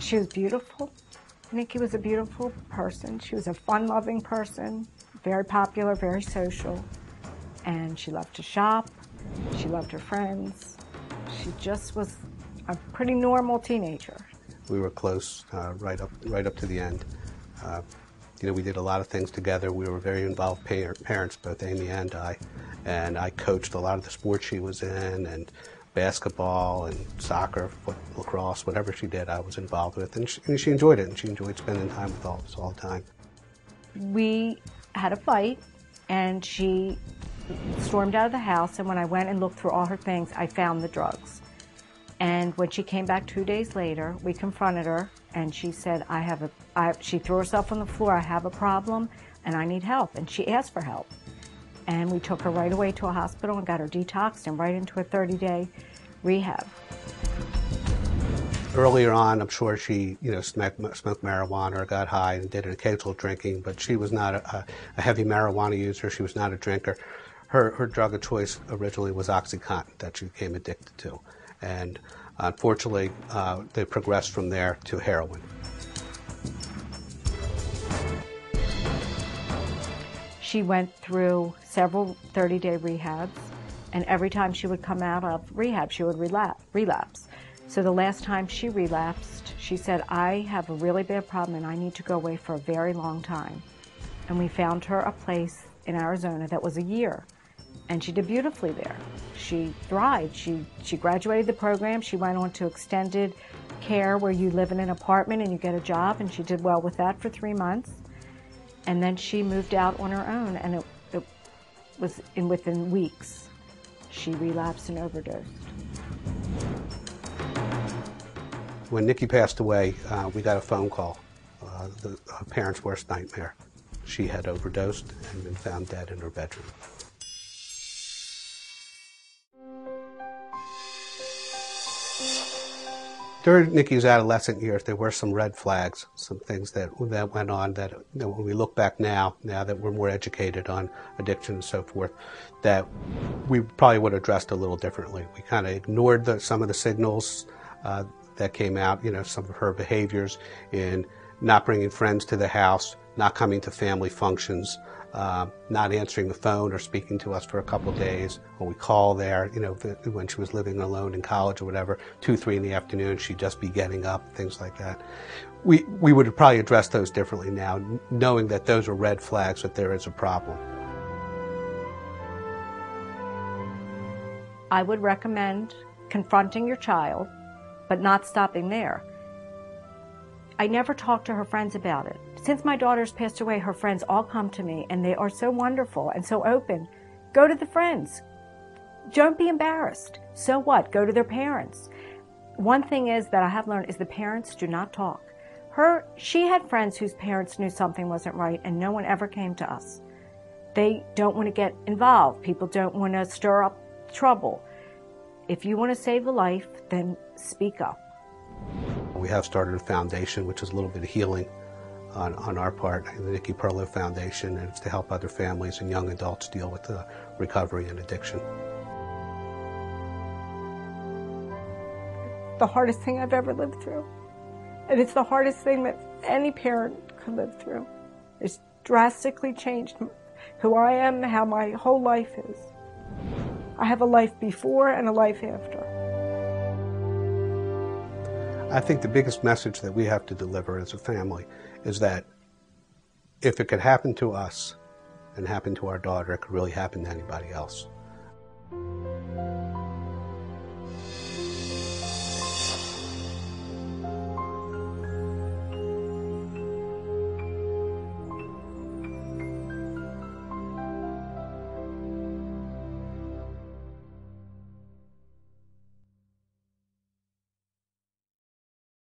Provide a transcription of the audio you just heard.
She was beautiful. Nikki was a beautiful person. She was a fun-loving person, very popular, very social, and she loved to shop. She loved her friends. She just was a pretty normal teenager. We were close right up to the end. We did a lot of things together. We were very involved parents, both Amy and I. And I coached a lot of the sports she was in, and basketball and soccer, lacrosse, whatever she did, I was involved with. And she enjoyed it, and she enjoyed spending time with all of us all the time. We had a fight, and she stormed out of the house, and when I went and looked through all her things, I found the drugs. And when she came back 2 days later, we confronted her, and she said, she threw herself on the floor, I have a problem, and I need help. And she asked for help. And we took her right away to a hospital and got her detoxed and right into a 30-day rehab. Earlier on, I'm sure she, smoked marijuana or got high and did an occasional drinking, but she was not a heavy marijuana user. She was not a drinker. Her drug of choice originally was OxyContin that she became addicted to. And unfortunately, they progressed from there to heroin. She went through several 30-day rehabs, and every time she would come out of rehab, she would relapse. So the last time she relapsed, she said, I have a really bad problem and I need to go away for a very long time. And we found her a place in Arizona that was a year, and she did beautifully there. She thrived. She graduated the program. She went on to extended care where you live in an apartment and you get a job, and she did well with that for 3 months. And then she moved out on her own, and it was within weeks she relapsed and overdosed. When Nikki passed away, we got a phone call, her parents' worst nightmare. She had overdosed and been found dead in her bedroom. During Nikki's adolescent years, there were some red flags, some things that went on that, when we look back now that we're more educated on addiction and so forth, that we probably would have addressed a little differently. We kind of ignored some of the signals that came out, some of her behaviors in not bringing friends to the house, not coming to family functions, not answering the phone or speaking to us for a couple of days. When we call there, when she was living alone in college or whatever, 2, 3 in the afternoon, she'd just be getting up, things like that. We would have probably addressed those differently now, knowing that those are red flags, that there is a problem. I would recommend confronting your child, but not stopping there. I never talked to her friends about it. Since my daughter's passed away, her friends all come to me, and they are so wonderful and so open. Go to the friends. Don't be embarrassed. So what? Go to their parents. One thing is that I have learned is the parents do not talk. She had friends whose parents knew something wasn't right, and no one ever came to us. They don't want to get involved. People don't want to stir up trouble. If you want to save a life, then speak up. We have started a foundation, which is a little bit of healing on our part, the Nikki Perlow Foundation, and it's to help other families and young adults deal with recovery and addiction. The hardest thing I've ever lived through. And it's the hardest thing that any parent could live through. It's drastically changed who I am, how my whole life is. I have a life before and a life after. I think the biggest message that we have to deliver as a family is that if it could happen to us and happen to our daughter, it could really happen to anybody else.